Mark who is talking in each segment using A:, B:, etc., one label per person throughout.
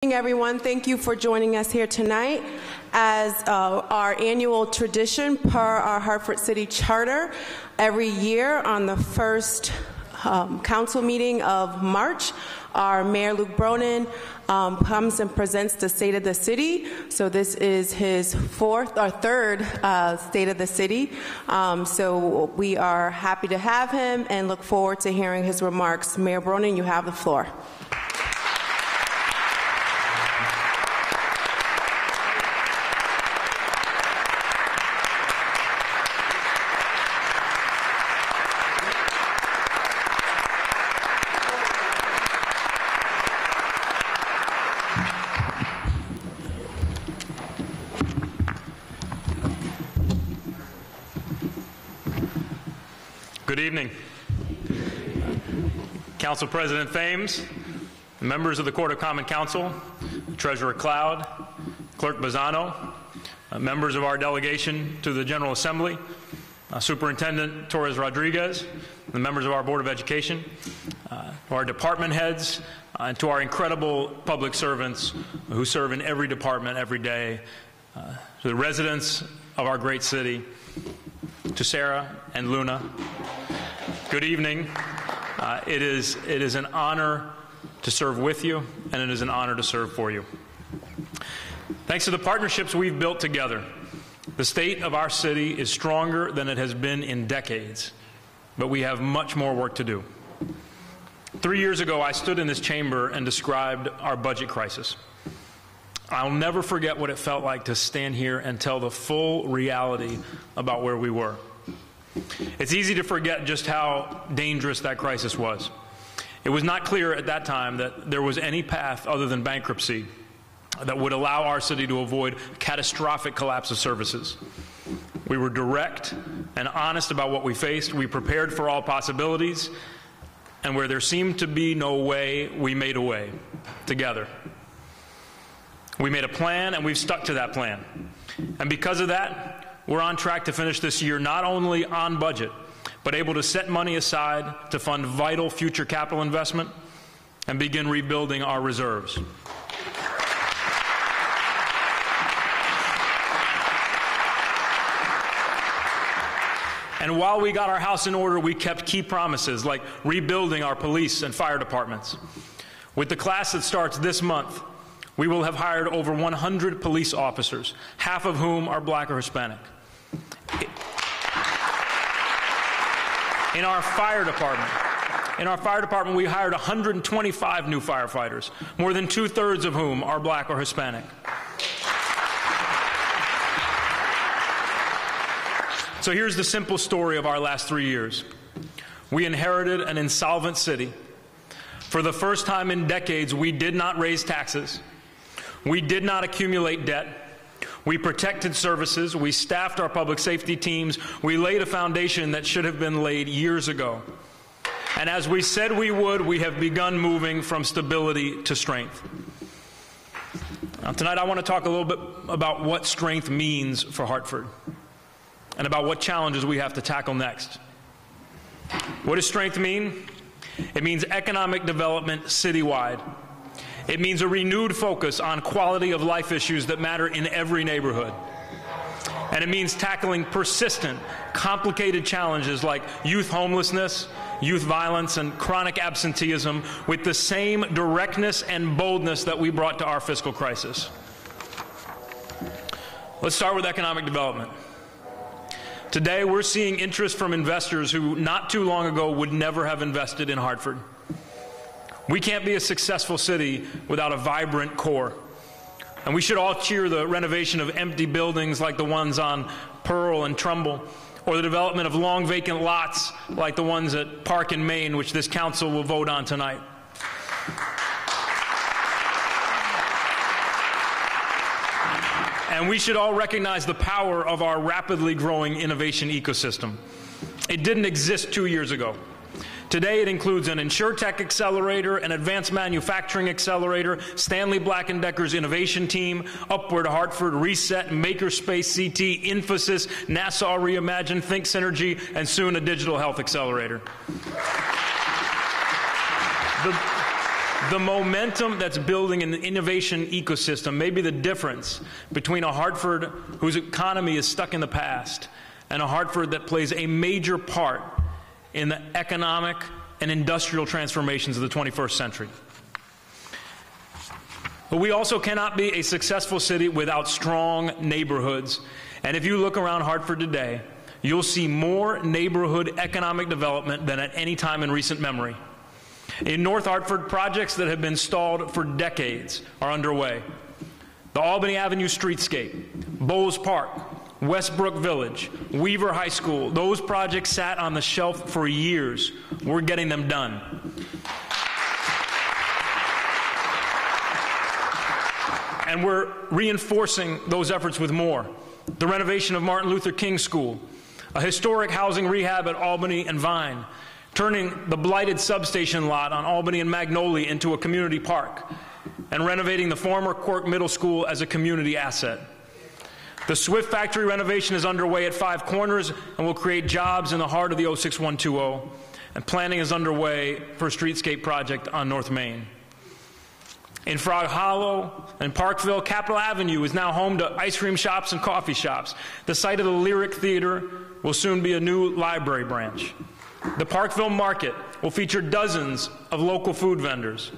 A: Everyone, thank you for joining us here tonight. As our annual tradition per our Hartford City Charter, every year on the first council meeting of March, our Mayor Luke Bronin comes and presents the State of the City. So this is his third State of the City. So we are happy to have him and look forward to hearing his remarks. Mayor Bronin, you have the floor.
B: Good evening. Council President Fames, members of the Court of Common Council, Treasurer Cloud, Clerk Bazzano, members of our delegation to the General Assembly, Superintendent Torres Rodriguez, the members of our Board of Education, our department heads, and to our incredible public servants who serve in every department every day, to the residents of our great city, to Sarah and Luna. Good evening. It is an honor to serve with you, and it is an honor to serve for you. Thanks to the partnerships we've built together, the state of our city is stronger than it has been in decades, but we have much more work to do. 3 years ago, I stood in this chamber and described our budget crisis. I'll never forget what it felt like to stand here and tell the full reality about where we were. It's easy to forget just how dangerous that crisis was. It was not clear at that time that there was any path other than bankruptcy that would allow our city to avoid catastrophic collapse of services. We were direct and honest about what we faced. We prepared for all possibilities, and where there seemed to be no way, we made a way together. We made a plan, and we've stuck to that plan. And because of that, we're on track to finish this year not only on budget, but able to set money aside to fund vital future capital investment and begin rebuilding our reserves. And while we got our house in order, we kept key promises like rebuilding our police and fire departments. With the class that starts this month, we will have hired over 100 police officers, half of whom are black or Hispanic. In our fire department, we hired 125 new firefighters, more than 2/3 of whom are black or Hispanic. So here's the simple story of our last 3 years. We inherited an insolvent city. For the first time in decades, we did not raise taxes. We did not accumulate debt. We protected services. We staffed our public safety teams. We laid a foundation that should have been laid years ago. And as we said we would, we have begun moving from stability to strength. Now, tonight I want to talk a little bit about what strength means for Hartford and about what challenges we have to tackle next. What does strength mean? It means economic development citywide. It means a renewed focus on quality of life issues that matter in every neighborhood. And it means tackling persistent, complicated challenges like youth homelessness, youth violence, and chronic absenteeism with the same directness and boldness that we brought to our fiscal crisis. Let's start with economic development. Today, we're seeing interest from investors who not too long ago would never have invested in Hartford. We can't be a successful city without a vibrant core. And we should all cheer the renovation of empty buildings like the ones on Pearl and Trumbull, or the development of long vacant lots like the ones at Park and Main, which this council will vote on tonight. And we should all recognize the power of our rapidly growing innovation ecosystem. It didn't exist 2 years ago. Today, it includes an InsurTech accelerator, an advanced manufacturing accelerator, Stanley Black & Decker's innovation team, Upward Hartford, Reset, Makerspace CT, Infosys, Nassau Reimagine, Think Synergy, and soon a digital health accelerator. The momentum that's building in the innovation ecosystem may be the difference between a Hartford whose economy is stuck in the past and a Hartford that plays a major part in the economic and industrial transformations of the 21st century. But we also cannot be a successful city without strong neighborhoods. And if you look around Hartford today, you'll see more neighborhood economic development than at any time in recent memory. In North Hartford, projects that have been stalled for decades are underway. The Albany Avenue Streetscape, Bowles Park, Westbrook Village, Weaver High School, those projects sat on the shelf for years. We're getting them done. And we're reinforcing those efforts with more. The renovation of Martin Luther King School, a historic housing rehab at Albany and Vine, turning the blighted substation lot on Albany and Magnolia into a community park, and renovating the former Quirk Middle School as a community asset. The Swift factory renovation is underway at Five Corners and will create jobs in the heart of the 06120, and planning is underway for a streetscape project on North Main. In Frog Hollow and Parkville, Capitol Avenue is now home to ice cream shops and coffee shops. The site of the Lyric Theater will soon be a new library branch. The Parkville Market will feature dozens of local food vendors,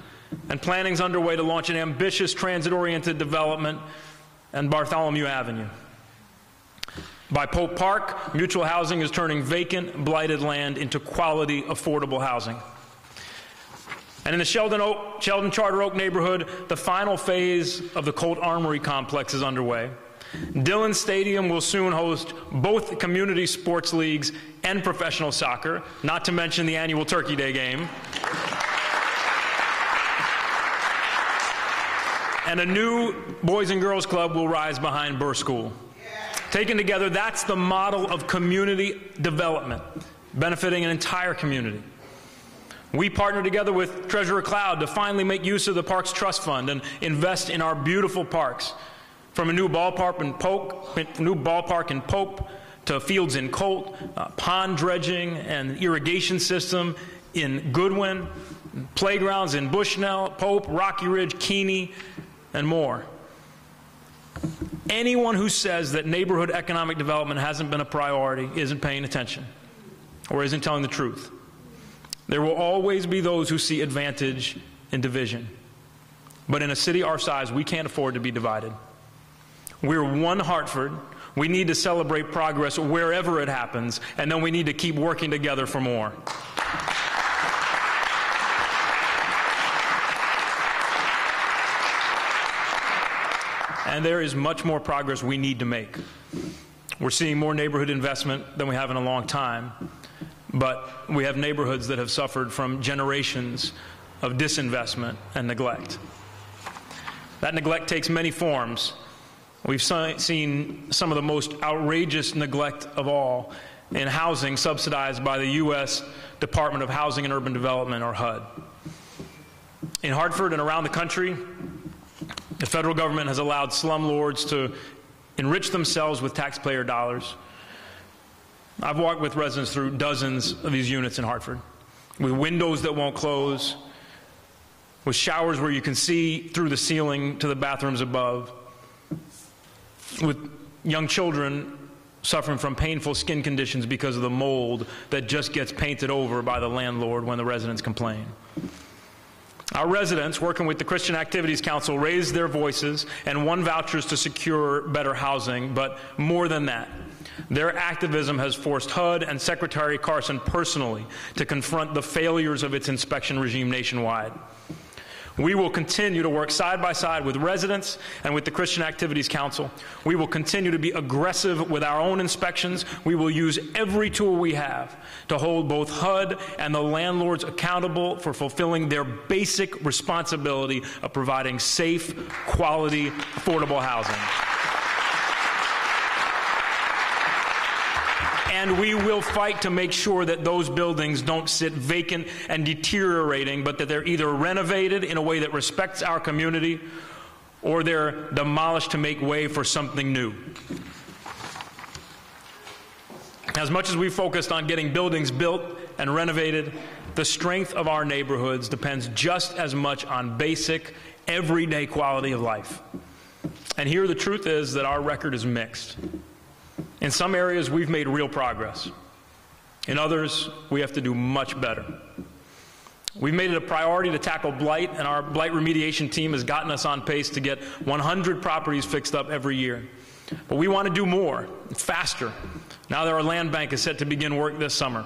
B: and planning is underway to launch an ambitious transit-oriented development on Bartholomew Avenue. By Pope Park, Mutual Housing is turning vacant, blighted land into quality, affordable housing. And in the Sheldon Charter Oak neighborhood, the final phase of the Colt Armory complex is underway. Dillon Stadium will soon host both community sports leagues and professional soccer, not to mention the annual Turkey Day game. And a new Boys and Girls Club will rise behind Burr School. Taken together, that's the model of community development, benefiting an entire community. We partnered together with Treasurer Cloud to finally make use of the Parks Trust Fund and invest in our beautiful parks. From a new ballpark in Pope to fields in Colt, pond dredging and irrigation system in Goodwin, playgrounds in Bushnell, Pope, Rocky Ridge, Keeney, and more. Anyone who says that neighborhood economic development hasn't been a priority isn't paying attention or isn't telling the truth. There will always be those who see advantage in division. But in a city our size, we can't afford to be divided. We're one Hartford. We need to celebrate progress wherever it happens, and then we need to keep working together for more. And there is much more progress we need to make. We're seeing more neighborhood investment than we have in a long time, but we have neighborhoods that have suffered from generations of disinvestment and neglect. That neglect takes many forms. We've seen some of the most outrageous neglect of all in housing subsidized by the U.S. Department of Housing and Urban Development, or HUD. In Hartford and around the country, the federal government has allowed slumlords to enrich themselves with taxpayer dollars. I've walked with residents through dozens of these units in Hartford, with windows that won't close, with showers where you can see through the ceiling to the bathrooms above, with young children suffering from painful skin conditions because of the mold that just gets painted over by the landlord when the residents complain. Our residents, working with the Christian Activities Council, raised their voices and won vouchers to secure better housing, but more than that, their activism has forced HUD and Secretary Carson personally to confront the failures of its inspection regime nationwide. We will continue to work side by side with residents and with the Christian Activities Council. We will continue to be aggressive with our own inspections. We will use every tool we have to hold both HUD and the landlords accountable for fulfilling their basic responsibility of providing safe, quality, affordable housing. And we will fight to make sure that those buildings don't sit vacant and deteriorating, but that they're either renovated in a way that respects our community, or they're demolished to make way for something new. As much as we focused on getting buildings built and renovated, the strength of our neighborhoods depends just as much on basic, everyday quality of life. And here the truth is that our record is mixed. In some areas, we've made real progress. In others, we have to do much better. We've made it a priority to tackle blight, and our blight remediation team has gotten us on pace to get 100 properties fixed up every year. But we want to do more, faster, now that our land bank is set to begin work this summer.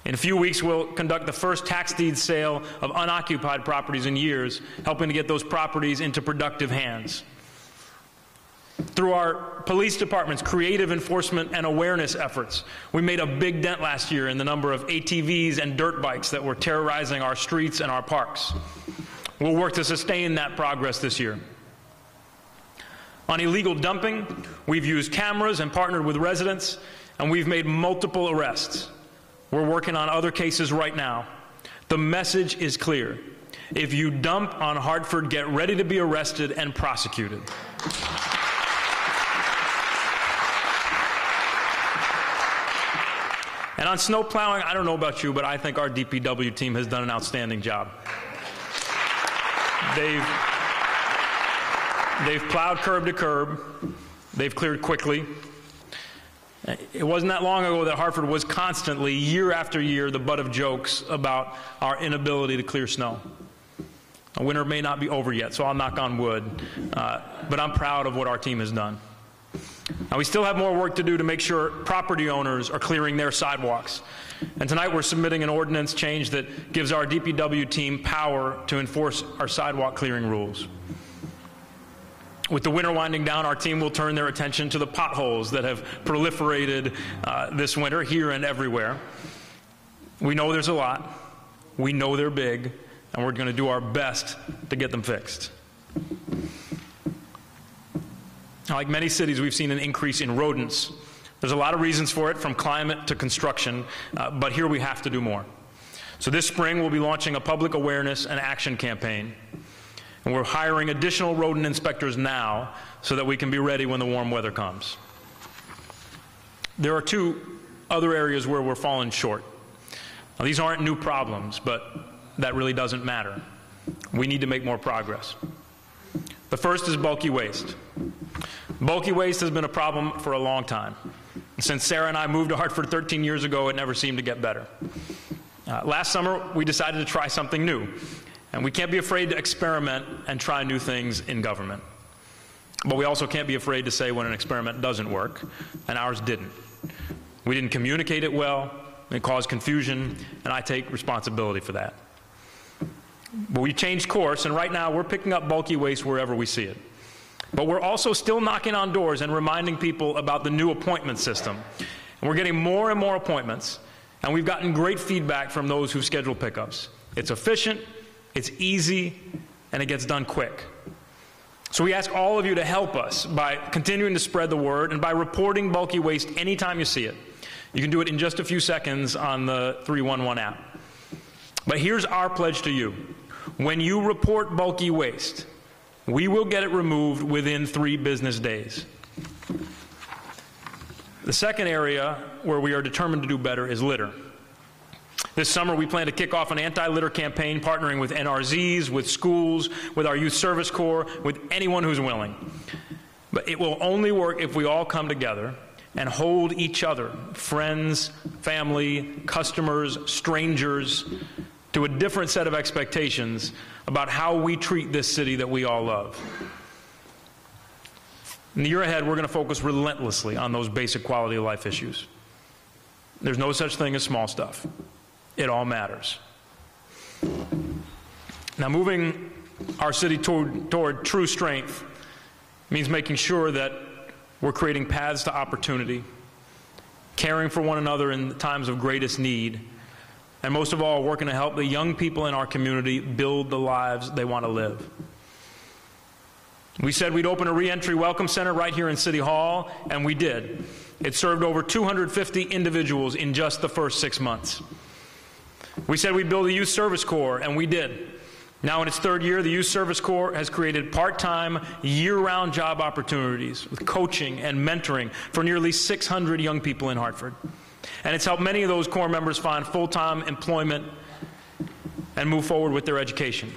B: In a few weeks, we'll conduct the first tax deed sale of unoccupied properties in years, helping to get those properties into productive hands. Through our police department's creative enforcement and awareness efforts, we made a big dent last year in the number of ATVs and dirt bikes that were terrorizing our streets and our parks. We'll work to sustain that progress this year. On illegal dumping, we've used cameras and partnered with residents, and we've made multiple arrests. We're working on other cases right now. The message is clear. If you dump on Hartford, get ready to be arrested and prosecuted. And on snow plowing, I don't know about you, but I think our DPW team has done an outstanding job. They've plowed curb to curb. They've cleared quickly. It wasn't that long ago that Hartford was constantly, year after year, the butt of jokes about our inability to clear snow. The winter may not be over yet, so I'll knock on wood, but I'm proud of what our team has done. Now, we still have more work to do to make sure property owners are clearing their sidewalks. And tonight we're submitting an ordinance change that gives our DPW team power to enforce our sidewalk clearing rules. With the winter winding down, our team will turn their attention to the potholes that have proliferated this winter here and everywhere. We know there's a lot. We know they're big, and we're going to do our best to get them fixed. Like many cities, we've seen an increase in rodents. There's a lot of reasons for it, from climate to construction, but here we have to do more. So this spring, we'll be launching a public awareness and action campaign. And we're hiring additional rodent inspectors now so that we can be ready when the warm weather comes. There are two other areas where we're falling short. Now, these aren't new problems, but that really doesn't matter. We need to make more progress. The first is bulky waste. Bulky waste has been a problem for a long time. Since Sarah and I moved to Hartford 13 years ago, it never seemed to get better. Last summer, we decided to try something new. And we can't be afraid to experiment and try new things in government. But we also can't be afraid to say when an experiment doesn't work, and ours didn't. We didn't communicate it well, it caused confusion, and I take responsibility for that. But we changed course, and right now we're picking up bulky waste wherever we see it. But we're also still knocking on doors and reminding people about the new appointment system. And we're getting more and more appointments, and we've gotten great feedback from those who've scheduled pickups. It's efficient, it's easy, and it gets done quick. So we ask all of you to help us by continuing to spread the word and by reporting bulky waste anytime you see it. You can do it in just a few seconds on the 311 app. But here's our pledge to you. When you report bulky waste, we will get it removed within 3 business days. The second area where we are determined to do better is litter. This summer, we plan to kick off an anti-litter campaign, partnering with NRZs, with schools, with our Youth Service Corps, with anyone who's willing. But it will only work if we all come together and hold each other, friends, family, customers, strangers, to a different set of expectations about how we treat this city that we all love. In the year ahead, we're going to focus relentlessly on those basic quality of life issues. There's no such thing as small stuff. It all matters. Now, moving our city toward true strength means making sure that we're creating paths to opportunity, caring for one another in times of greatest need, and most of all, working to help the young people in our community build the lives they want to live. We said we'd open a reentry welcome center right here in City Hall, and we did. It served over 250 individuals in just the first 6 months. We said we'd build a Youth Service Corps, and we did. Now in its third year, the Youth Service Corps has created part-time, year-round job opportunities with coaching and mentoring for nearly 600 young people in Hartford. And it's helped many of those Corps members find full-time employment and move forward with their education.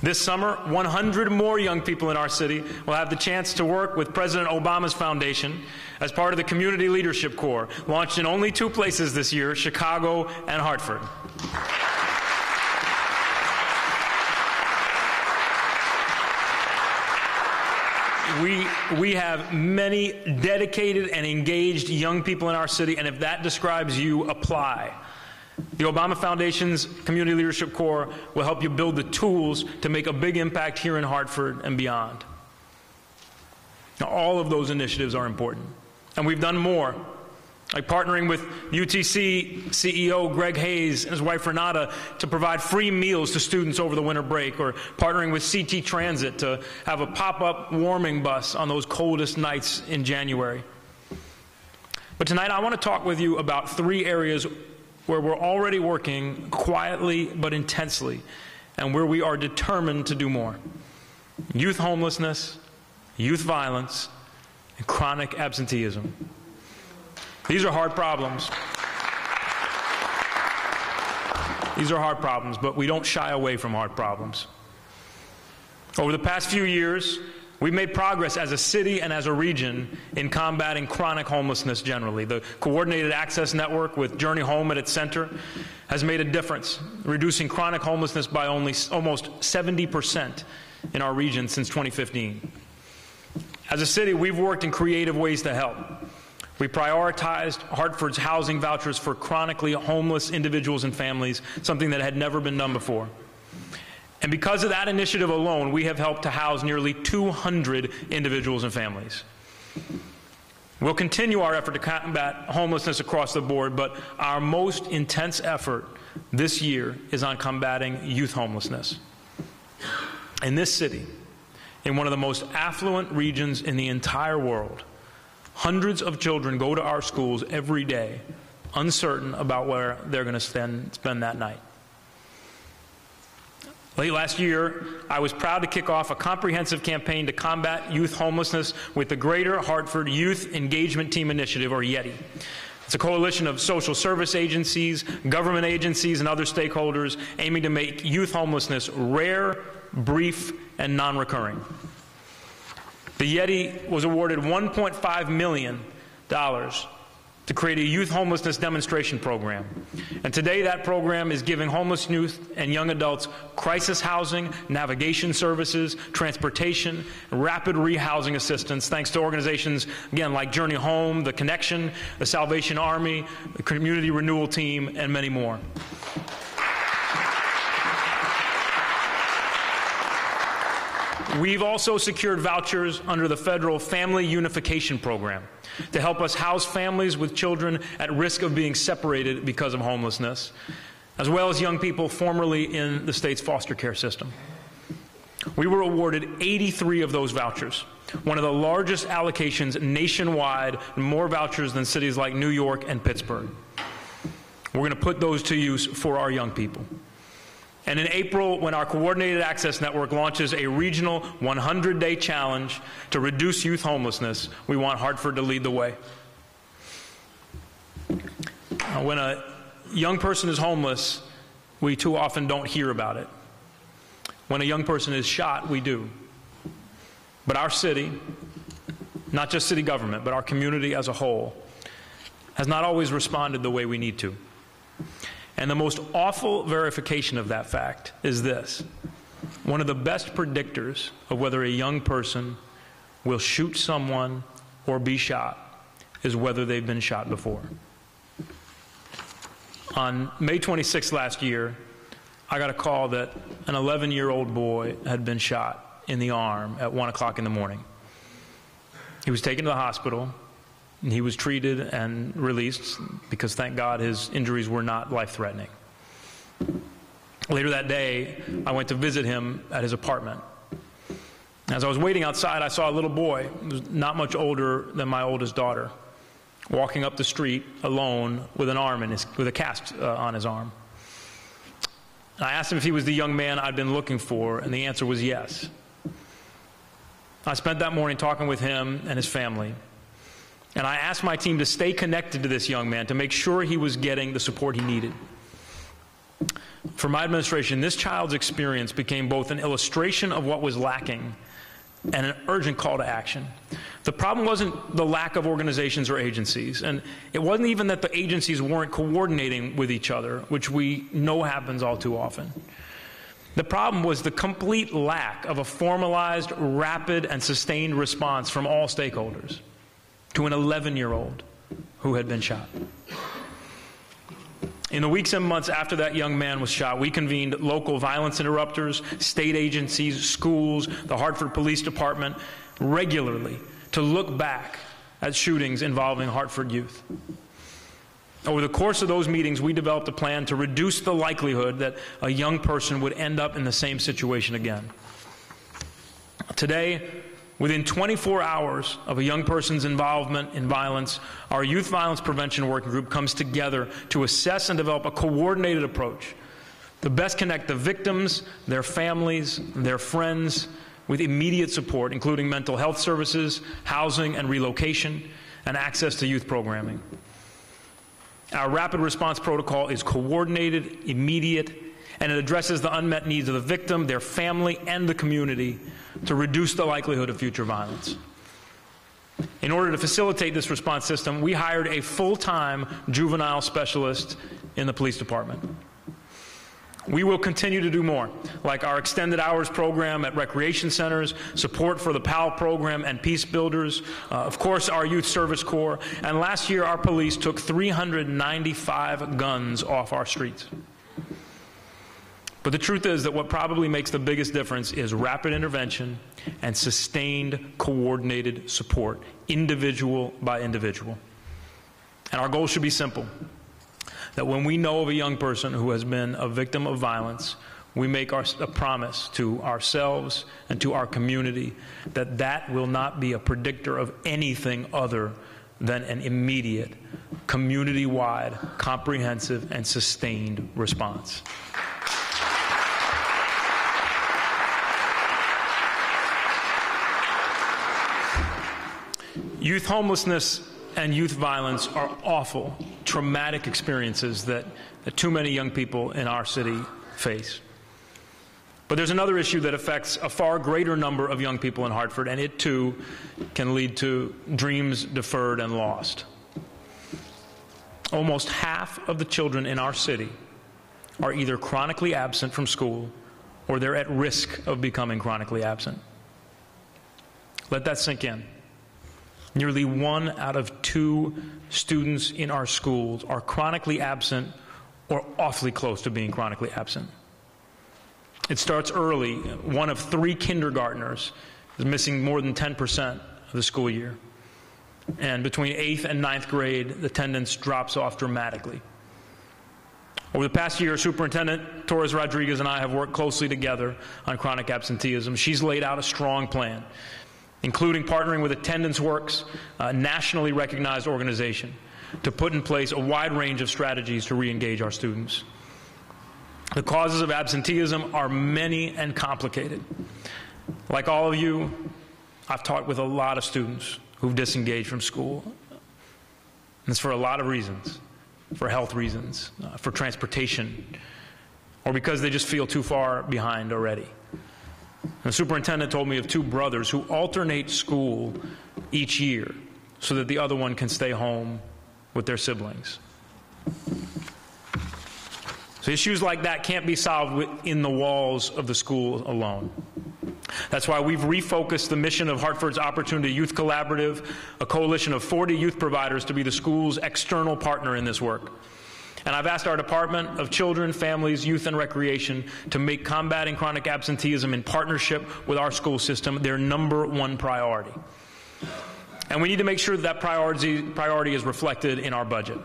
B: This summer, 100 more young people in our city will have the chance to work with President Obama's foundation as part of the Community Leadership Corps, launched in only 2 places this year, Chicago and Hartford. We have many dedicated and engaged young people in our city, and if that describes you, apply. The Obama Foundation's Community Leadership Corps will help you build the tools to make a big impact here in Hartford and beyond. Now, all of those initiatives are important, and we've done more, like partnering with UTC CEO Greg Hayes and his wife Renata to provide free meals to students over the winter break, or partnering with CT Transit to have a pop-up warming bus on those coldest nights in January. But tonight I want to talk with you about 3 areas where we're already working quietly but intensely, and where we are determined to do more: youth homelessness, youth violence, and chronic absenteeism. These are hard problems. These are hard problems, but we don't shy away from hard problems. Over the past few years, we've made progress as a city and as a region in combating chronic homelessness generally. The Coordinated Access Network, with Journey Home at its center, has made a difference, reducing chronic homelessness by almost 70% in our region since 2015. As a city, we've worked in creative ways to help. We prioritized Hartford's housing vouchers for chronically homeless individuals and families, something that had never been done before. And because of that initiative alone, we have helped to house nearly 200 individuals and families. We'll continue our effort to combat homelessness across the board, but our most intense effort this year is on combating youth homelessness. In this city, in one of the most affluent regions in the entire world, hundreds of children go to our schools every day, uncertain about where they're going to spend that night. Late last year, I was proud to kick off a comprehensive campaign to combat youth homelessness with the Greater Hartford Youth Engagement Team Initiative, or YETI. It's a coalition of social service agencies, government agencies, and other stakeholders aiming to make youth homelessness rare, brief, and non-recurring. The YETI was awarded $1.5 million to create a youth homelessness demonstration program. And today that program is giving homeless youth and young adults crisis housing, navigation services, transportation, rapid rehousing assistance, thanks to organizations, again, like Journey Home, The Connection, the Salvation Army, the Community Renewal Team, and many more. We've also secured vouchers under the federal Family Unification Program to help us house families with children at risk of being separated because of homelessness, as well as young people formerly in the state's foster care system. We were awarded 83 of those vouchers, one of the largest allocations nationwide, and more vouchers than cities like New York and Pittsburgh. We're going to put those to use for our young people. And in April, when our Coordinated Access Network launches a regional 100-day challenge to reduce youth homelessness, we want Hartford to lead the way. When a young person is homeless, we too often don't hear about it. When a young person is shot, we do. But our city, not just city government, but our community as a whole, has not always responded the way we need to. And the most awful verification of that fact is this: one of the best predictors of whether a young person will shoot someone or be shot is whether they've been shot before. On May 26th last year, I got a call that an 11-year-old boy had been shot in the arm at 1 o'clock in the morning. He was taken to the hospital, and he was treated and released because, thank God, his injuries were not life-threatening. Later that day, I went to visit him at his apartment. As I was waiting outside, I saw a little boy, who was not much older than my oldest daughter, walking up the street alone with an arm with a cast on his arm. And I asked him if he was the young man I'd been looking for, and the answer was yes. I spent that morning talking with him and his family, and I asked my team to stay connected to this young man to make sure he was getting the support he needed. For my administration, this child's experience became both an illustration of what was lacking and an urgent call to action. The problem wasn't the lack of organizations or agencies, and it wasn't even that the agencies weren't coordinating with each other, which we know happens all too often. The problem was the complete lack of a formalized, rapid, and sustained response from all stakeholders to an 11-year-old who had been shot. In the weeks and months after that young man was shot, we convened local violence interrupters, state agencies, schools, the Hartford Police Department regularly to look back at shootings involving Hartford youth. Over the course of those meetings, we developed a plan to reduce the likelihood that a young person would end up in the same situation again. Today, within 24 hours of a young person's involvement in violence, our Youth Violence Prevention Working Group comes together to assess and develop a coordinated approach to best connect the victims, their families, their friends with immediate support, including mental health services, housing and relocation, and access to youth programming. Our rapid response protocol is coordinated, immediate, and it addresses the unmet needs of the victim, their family, and the community to reduce the likelihood of future violence. In order to facilitate this response system, we hired a full-time juvenile specialist in the police department. We will continue to do more, like our extended hours program at recreation centers, support for the PAL program and Peace Builders, of course our Youth Service Corps, and last year our police took 395 guns off our streets. But the truth is that what probably makes the biggest difference is rapid intervention and sustained, coordinated support, individual by individual. And our goal should be simple, that when we know of a young person who has been a victim of violence, we make a promise to ourselves and to our community that that will not be a predictor of anything other than an immediate, community-wide, comprehensive, and sustained response. Youth homelessness and youth violence are awful, traumatic experiences that too many young people in our city face. But there's another issue that affects a far greater number of young people in Hartford, and it too can lead to dreams deferred and lost. Almost half of the children in our city are either chronically absent from school or they're at risk of becoming chronically absent. Let that sink in. Nearly 1 out of 2 students in our schools are chronically absent or awfully close to being chronically absent. It starts early. 1 of 3 kindergartners is missing more than 10% of the school year. And between 8th and 9th grade, the attendance drops off dramatically. Over the past year, Superintendent Torres Rodriguez and I have worked closely together on chronic absenteeism. She's laid out a strong plan, including partnering with Attendance Works, a nationally recognized organization, to put in place a wide range of strategies to re-engage our students. The causes of absenteeism are many and complicated. Like all of you, I've talked with a lot of students who've disengaged from school. And it's for a lot of reasons, for health reasons, for transportation, or because they just feel too far behind already. The superintendent told me of 2 brothers who alternate school each year so that the other one can stay home with their siblings. So issues like that can't be solved within the walls of the school alone. That's why we've refocused the mission of Hartford's Opportunity Youth Collaborative, a coalition of 40 youth providers, to be the school's external partner in this work. And I've asked our Department of Children, Families, Youth, and Recreation to make combating chronic absenteeism in partnership with our school system their #1 priority. And we need to make sure that priority is reflected in our budget.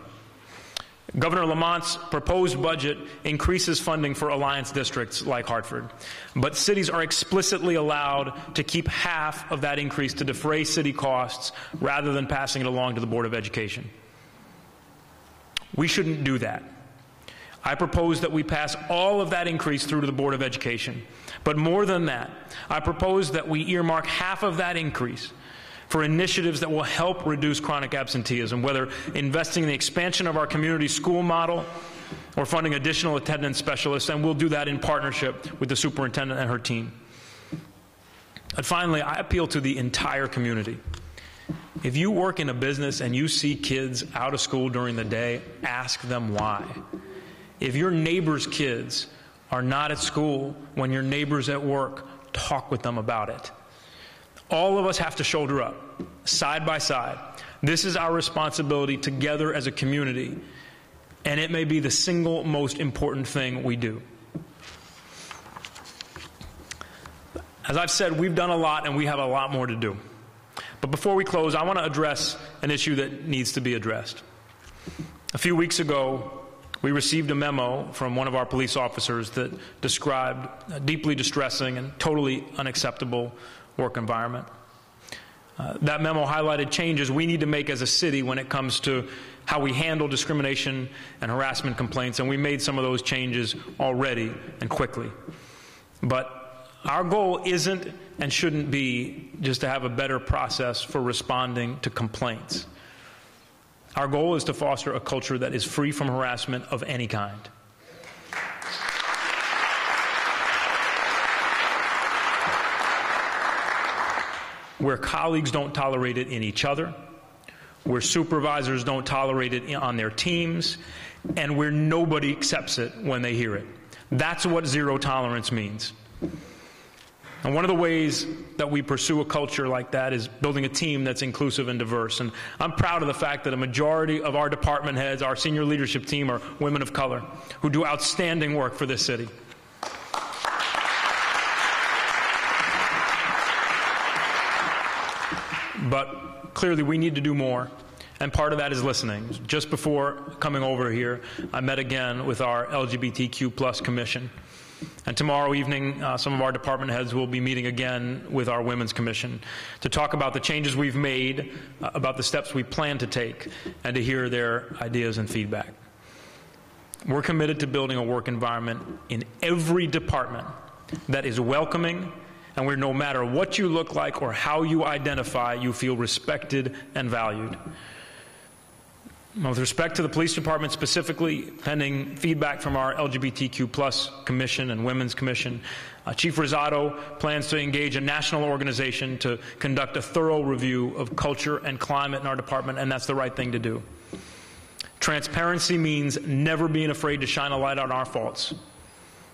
B: Governor Lamont's proposed budget increases funding for alliance districts like Hartford, but cities are explicitly allowed to keep half of that increase to defray city costs rather than passing it along to the Board of Education. We shouldn't do that. I propose that we pass all of that increase through to the Board of Education. But more than that, I propose that we earmark half of that increase for initiatives that will help reduce chronic absenteeism, whether investing in the expansion of our community school model or funding additional attendance specialists, and we'll do that in partnership with the superintendent and her team. And finally, I appeal to the entire community. If you work in a business and you see kids out of school during the day, ask them why. If your neighbor's kids are not at school when your neighbor's at work, talk with them about it. All of us have to shoulder up, side by side. This is our responsibility together as a community, and it may be the single most important thing we do. As I've said, we've done a lot and we have a lot more to do. But before we close, I want to address an issue that needs to be addressed. A few weeks ago, we received a memo from one of our police officers that described a deeply distressing and totally unacceptable work environment. That memo highlighted changes we need to make as a city when it comes to how we handle discrimination and harassment complaints, and we made some of those changes already and quickly. But our goal isn't and shouldn't be just to have a better process for responding to complaints. Our goal is to foster a culture that is free from harassment of any kind. Where colleagues don't tolerate it in each other, where supervisors don't tolerate it on their teams, and where nobody accepts it when they hear it. That's what zero tolerance means. And one of the ways that we pursue a culture like that is building a team that's inclusive and diverse. And I'm proud of the fact that a majority of our department heads, our senior leadership team, are women of color who do outstanding work for this city. But clearly we need to do more, and part of that is listening. Just before coming over here, I met again with our LGBTQ+ commission. And tomorrow evening, some of our department heads will be meeting again with our Women's Commission to talk about the changes we've made, about the steps we plan to take, and to hear their ideas and feedback. We're committed to building a work environment in every department that is welcoming, and where no matter what you look like or how you identify, you feel respected and valued. With respect to the police department specifically, pending feedback from our LGBTQ+ commission and Women's Commission, Chief Rosado plans to engage a national organization to conduct a thorough review of culture and climate in our department, and that's the right thing to do. Transparency means never being afraid to shine a light on our faults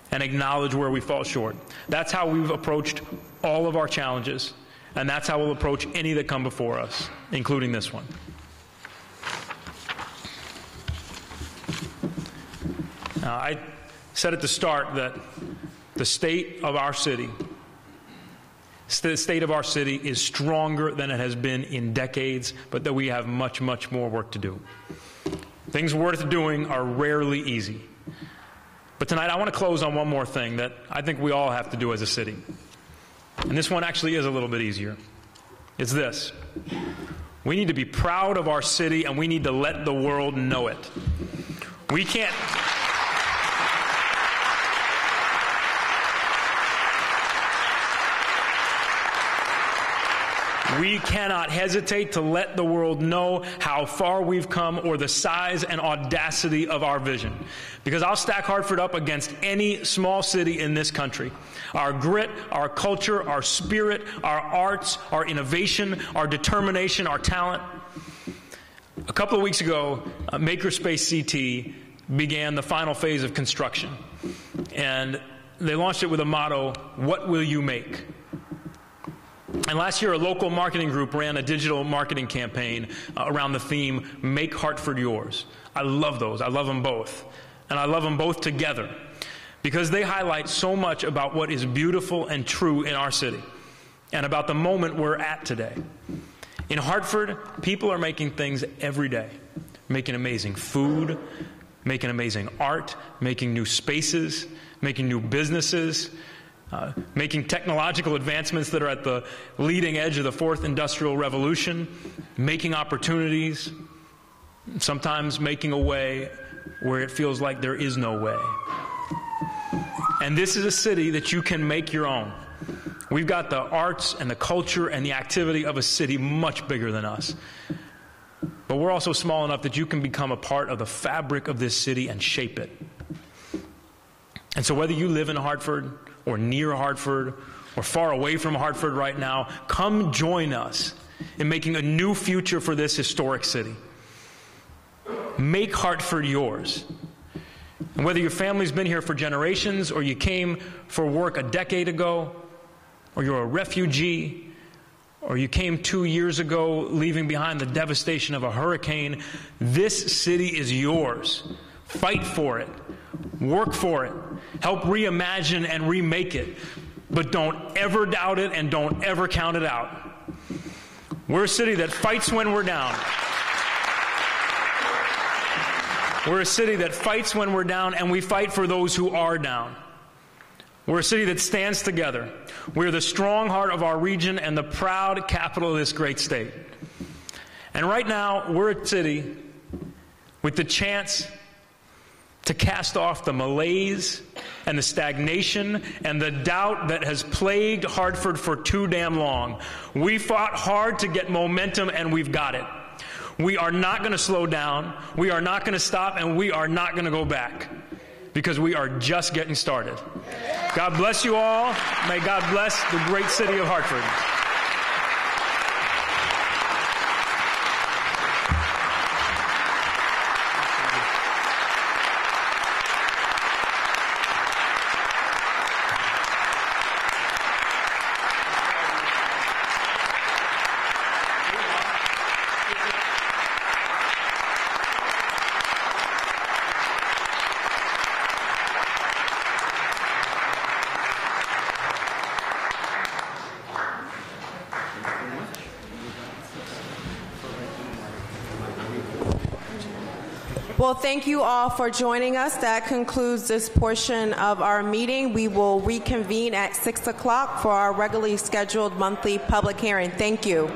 B: and acknowledge where we fall short. That's how we've approached all of our challenges, and that's how we'll approach any that come before us, including this one. Now, I said at the start that the state of our city is stronger than it has been in decades, but that we have much, much more work to do. Things worth doing are rarely easy. But tonight I want to close on one more thing that I think we all have to do as a city. And this one actually is a little bit easier. It's this. We need to be proud of our city, and we need to let the world know it. We can't... We cannot hesitate to let the world know how far we've come or the size and audacity of our vision. Because I'll stack Hartford up against any small city in this country. Our grit, our culture, our spirit, our arts, our innovation, our determination, our talent. A couple of weeks ago, Makerspace CT began the final phase of construction. And they launched it with a motto, "What will you make?" And last year, a local marketing group ran a digital marketing campaign around the theme, "Make Hartford Yours." I love those. I love them both. And I love them both together because they highlight so much about what is beautiful and true in our city and about the moment we're at today. In Hartford, people are making things every day, making amazing food, making amazing art, making new spaces, making new businesses, making technological advancements that are at the leading edge of the fourth industrial revolution, making opportunities, sometimes making a way where it feels like there is no way. And this is a city that you can make your own. We've got the arts and the culture and the activity of a city much bigger than us. But we're also small enough that you can become a part of the fabric of this city and shape it. And so whether you live in Hartford or near Hartford or far away from Hartford right now, come join us in making a new future for this historic city. Make Hartford yours. And whether your family's been here for generations or you came for work a decade ago, or you're a refugee, or you came 2 years ago leaving behind the devastation of a hurricane, this city is yours. Fight for it. Work for it. Help reimagine and remake it. But don't ever doubt it and don't ever count it out. We're a city that fights when we're down. We're a city that fights when we're down, and we fight for those who are down. We're a city that stands together. We're the strong heart of our region and the proud capital of this great state. And right now, we're a city with the chance to cast off the malaise and the stagnation and the doubt that has plagued Hartford for too damn long. We fought hard to get momentum, and we've got it. We are not going to slow down. We are not going to stop, and we are not going to go back, because we are just getting started. God bless you all. May God bless the great city of Hartford.
A: Well, thank you all for joining us. That concludes this portion of our meeting. We will reconvene at 6 o'clock for our regularly scheduled monthly public hearing. Thank you.